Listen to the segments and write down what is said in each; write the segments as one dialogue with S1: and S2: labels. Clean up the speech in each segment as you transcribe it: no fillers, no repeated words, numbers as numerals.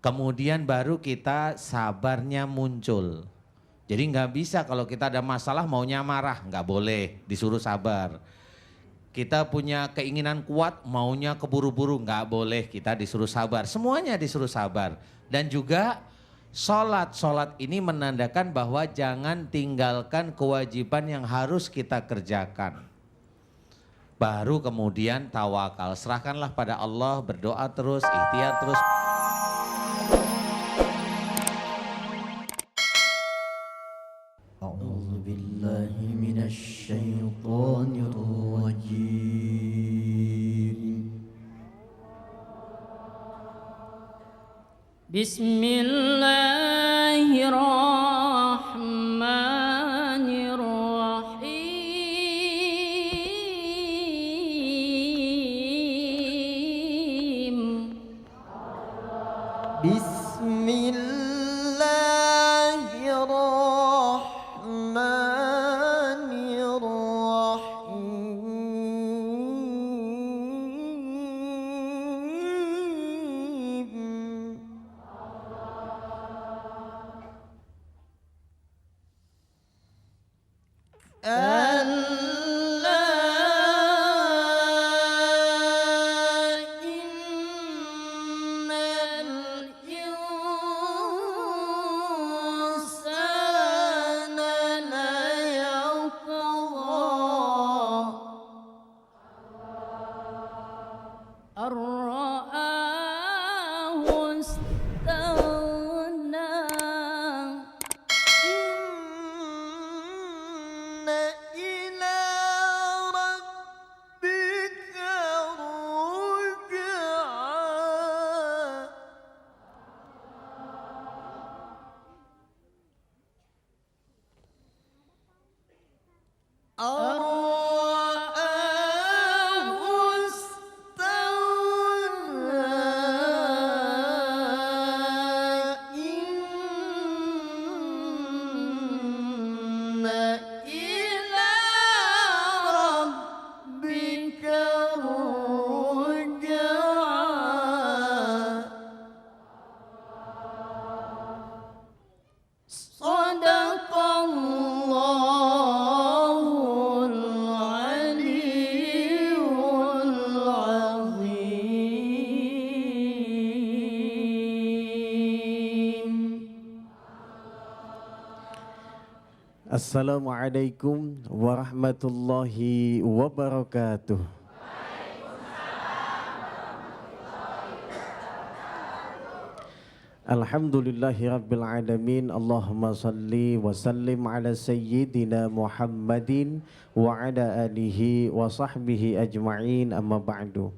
S1: Kemudian baru kita sabarnya muncul. Jadi nggak bisa kalau kita ada masalah maunya marah, nggak boleh, disuruh sabar. Kita punya keinginan kuat, maunya keburu-buru, nggak boleh, kita disuruh sabar. Semuanya disuruh sabar. Dan juga sholat ini menandakan bahwa jangan tinggalkan kewajiban yang harus kita kerjakan. Baru kemudian tawakal, serahkanlah pada Allah, berdoa terus, ikhtiar terus.
S2: أعوذ بالله من الشيطان الرجيم بسم الله الرحمن الرحيم بسم الله الرحمن الرحيم ألا إن الإنسان ليطغى أن رآه استغنى إن إلى ربك الرجعى أن رآه استغنى إن إلى ربك الرجعى صدق الله العلي العظيم.
S3: Assalamualaikum warahmatullahi wabarakatuh. Alhamdulillahi rabbil alamin. Allahumma salli wa sallim ala sayyidina Muhammadin wa ala alihi wa sahbihi ajma'in, amma ba'du.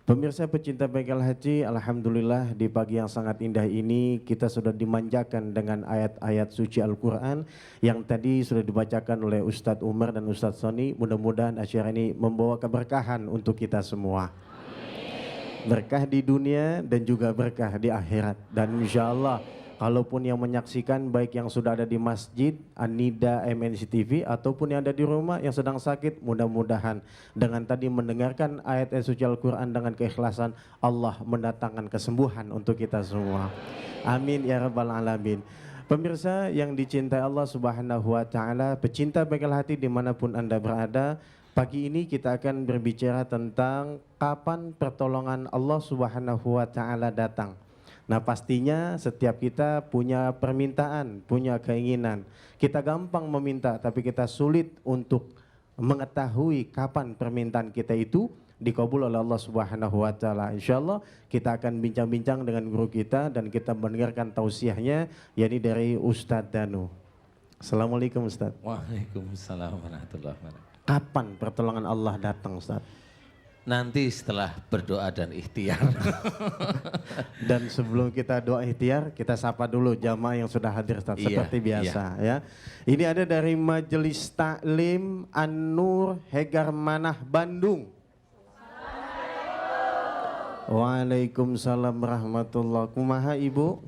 S3: Pemirsa pecinta bengkel haji, alhamdulillah di pagi yang sangat indah ini kita sudah dimanjakan dengan ayat-ayat suci Al-Quran yang tadi sudah dibacakan oleh Ustadz Umar dan Ustadz Soni. Mudah-mudahan acara ini membawa keberkahan untuk kita semua. Berkah di dunia dan juga berkah di akhirat. Dan insya Allah kalaupun yang menyaksikan baik yang sudah ada di masjid, An-Nida, MNC TV ataupun yang ada di rumah yang sedang sakit, mudah-mudahan dengan tadi mendengarkan ayat-ayat suci Al-Quran dengan keikhlasan, Allah mendatangkan kesembuhan untuk kita semua. Amin ya rabbal alamin. Pemirsa yang dicintai Allah Subhanahu wa ta'ala, pecinta bengkel hati dimanapun Anda berada, pagi ini kita akan berbicara tentang kapan pertolongan Allah Subhanahu wa ta'ala datang. Nah pastinya setiap kita punya permintaan, punya keinginan. Kita gampang meminta tapi kita sulit untuk mengetahui kapan permintaan kita itu dikabul oleh Allah Subhanahu wa ta'ala. Insyaallah kita akan bincang-bincang dengan guru kita dan kita mendengarkan tausiahnya, yakni dari Ustadz Danu. Assalamualaikum Ustadz.
S1: Waalaikumsalam warahmatullahi wabarakatuh.
S3: Kapan pertolongan Allah datang Ustadz?
S1: Nanti setelah berdoa dan ikhtiar.
S3: Dan sebelum kita doa ikhtiar, kita sapa dulu jamaah yang sudah hadir Ustaz,
S1: Iya,
S3: seperti biasa ya. Ini ada dari Majelis Taklim An-Nur Hegar Manah Bandung. Waalaikumsalam warahmatullahi wabarakatuh. Kumaha Ibu?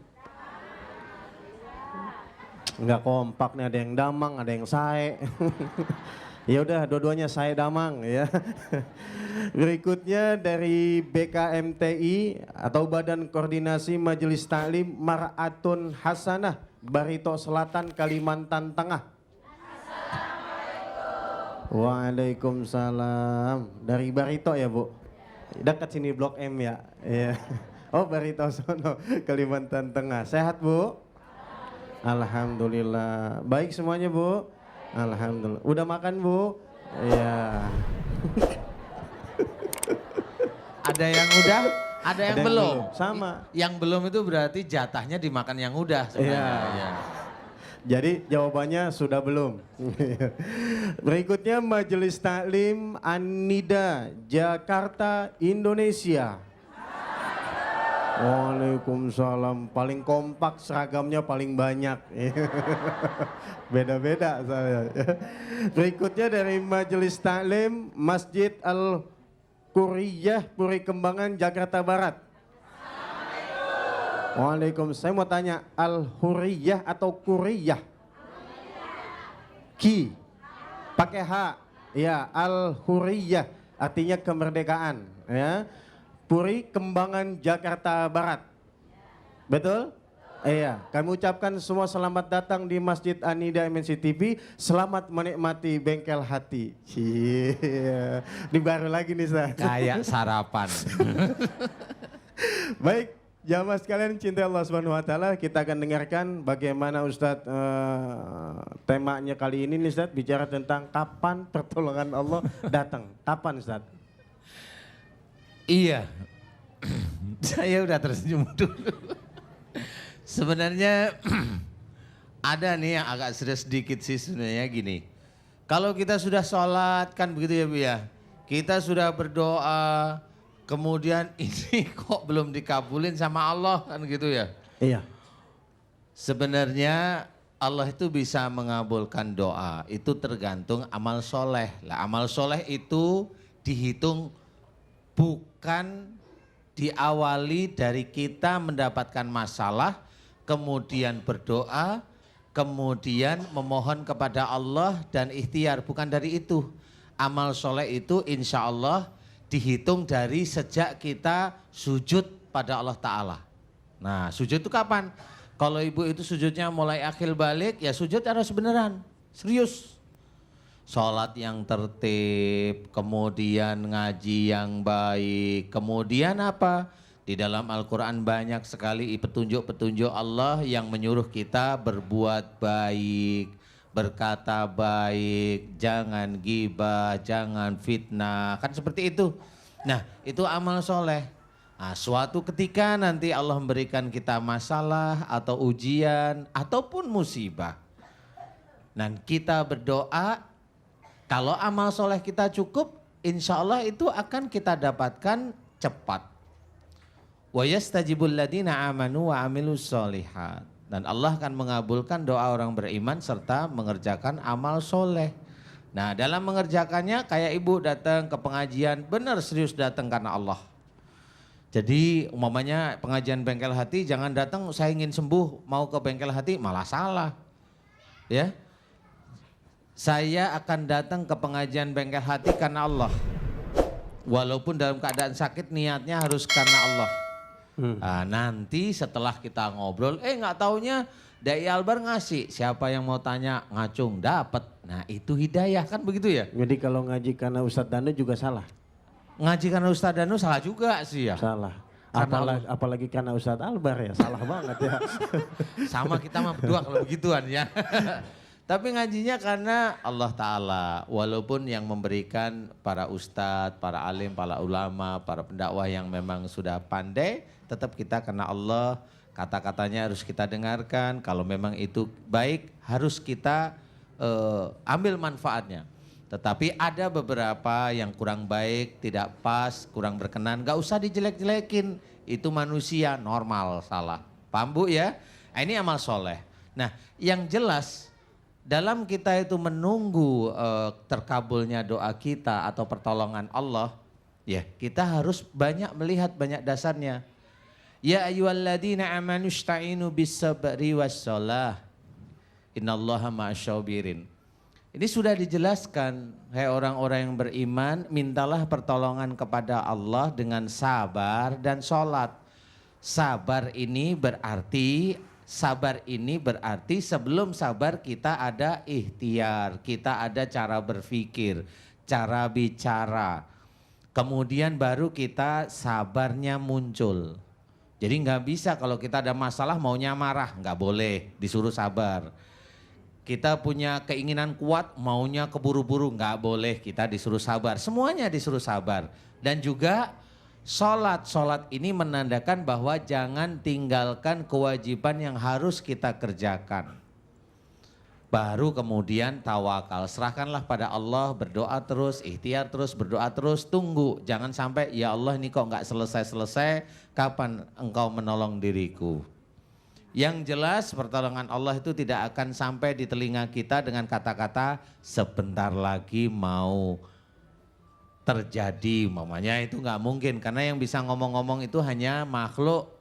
S3: Enggak kompak nih, ada yang damang, ada yang sae. Ya udah, dua-duanya saya damang ya. Berikutnya dari BKMTI atau Badan Koordinasi Majelis Taklim Mar'atun Hasanah, Barito Selatan, Kalimantan Tengah. Waalaikumsalam. Dari Barito ya Bu? Dekat sini Blok M ya. Iya. Oh Barito sono, Kalimantan Tengah. Sehat Bu? Alhamdulillah. Baik semuanya Bu? Alhamdulillah. Udah makan Bu? Iya.
S1: Ada yang udah, ada yang belum.
S3: Sama.
S1: Yang belum itu berarti jatahnya dimakan yang udah sebenarnya.
S3: Iya.
S1: Ya.
S3: Jadi jawabannya sudah belum. Berikutnya Majelis Taklim An-Nida Jakarta Indonesia. Waalaikumsalam. Paling kompak, seragamnya paling banyak. Beda-beda saya. Berikutnya dari Majelis Taklim Masjid Al-Quriyah Puri Kembangan Jakarta Barat. Waalaikumsalam. Saya mau tanya, Al-Huriyah atau Kuriyah? Ki. Pakai H. Ya, Al-Huriyah artinya kemerdekaan, ya. Puri Kembangan Jakarta Barat. Betul? Iya, kami ucapkan semua selamat datang di Masjid An-Nida MNC TV. Selamat menikmati bengkel hati. Iya. Ini baru lagi nih, Ustaz.
S1: Kayak sarapan.
S3: Baik, jamaah sekalian cinta Allah Subhanahu wa taala, kita akan dengarkan bagaimana Ustadz temanya kali ini nih Ustadz, bicara tentang kapan pertolongan Allah datang. Kapan Ustadz?
S1: Iya, saya udah tersenyum dulu. Sebenarnya ada nih yang agak serius sedikit sih sebenarnya gini. Kalau kita sudah sholat kan begitu ya Bu ya. Kita sudah berdoa, kemudian ini kok belum dikabulin sama Allah kan gitu ya.
S3: Iya.
S1: Sebenarnya Allah itu bisa mengabulkan doa, itu tergantung amal soleh. Lah amal soleh itu dihitung bukan diawali dari kita mendapatkan masalah, kemudian berdoa, kemudian memohon kepada Allah dan ikhtiar. Bukan dari itu. Amal soleh itu insya Allah dihitung dari sejak kita sujud pada Allah Ta'ala. Nah sujud itu kapan? Kalau ibu itu sujudnya mulai akhir balik, ya sujud harus beneran, serius. Sholat yang tertib, kemudian ngaji yang baik, kemudian apa? Di dalam Al-Quran banyak sekali petunjuk-petunjuk Allah yang menyuruh kita berbuat baik, berkata baik, jangan ghibah, jangan fitnah, kan seperti itu. Nah itu amal soleh. Nah, suatu ketika nanti Allah memberikan kita masalah atau ujian ataupun musibah. Dan kita berdoa, kalau amal soleh kita cukup, insya Allah itu akan kita dapatkan cepat. Wa yastajibul ladina amanu wa amilus solihat. Dan Allah akan mengabulkan doa orang beriman serta mengerjakan amal soleh. Nah dalam mengerjakannya kayak ibu datang ke pengajian, benar serius datang karena Allah. Jadi umpamanya pengajian bengkel hati, jangan datang saya ingin sembuh mau ke bengkel hati, malah salah. Ya. Saya akan datang ke pengajian bengkel hati karena Allah. Walaupun dalam keadaan sakit niatnya harus karena Allah. Nah, nanti setelah kita ngobrol, nggak taunya Dai Albar ngasih. Siapa yang mau tanya ngacung dapat. Nah itu hidayah kan begitu ya.
S3: Jadi kalau ngaji karena Ustadz Danu juga salah?
S1: Ngaji karena Ustadz Danu salah juga sih ya.
S3: Salah.
S1: Karena
S3: Apalagi karena Ustadz Albar ya, salah banget ya.
S1: Sama kita mah berdua kalau begituan ya. Tapi ngajinya karena Allah Ta'ala. Walaupun yang memberikan para ustadz, para alim, para ulama, para pendakwah yang memang sudah pandai. Tetap kita karena Allah, kata-katanya harus kita dengarkan. Kalau memang itu baik harus kita ambil manfaatnya. Tetapi ada beberapa yang kurang baik, tidak pas, kurang berkenan. Gak usah dijelek-jelekin. Itu manusia normal salah. Paham Bu ya? Nah, ini amal soleh. Nah yang jelas dalam kita itu menunggu terkabulnya doa kita atau pertolongan Allah, ya kita harus banyak melihat banyak dasarnya. Ya ayyuhalladzina amanu ista'inu bis sabri was shalah. Innallaha ma'asyabirin. Ini sudah dijelaskan, hai orang-orang yang beriman, mintalah pertolongan kepada Allah dengan sabar dan sholat. Sabar ini berarti sebelum sabar kita ada ikhtiar, kita ada cara berpikir, cara bicara. Kemudian baru kita sabarnya muncul. Jadi nggak bisa kalau kita ada masalah maunya marah, nggak boleh, disuruh sabar. Kita punya keinginan kuat, maunya keburu-buru, nggak boleh, kita disuruh sabar. Semuanya disuruh sabar. Dan juga sholat ini menandakan bahwa jangan tinggalkan kewajiban yang harus kita kerjakan. Baru kemudian tawakal, serahkanlah pada Allah, berdoa terus, ikhtiar terus, berdoa terus, tunggu. Jangan sampai ya Allah ini kok nggak selesai-selesai, kapan engkau menolong diriku. Yang jelas pertolongan Allah itu tidak akan sampai di telinga kita dengan kata-kata sebentar lagi mau terjadi. Mamanya itu nggak mungkin karena yang bisa ngomong-ngomong itu hanya makhluk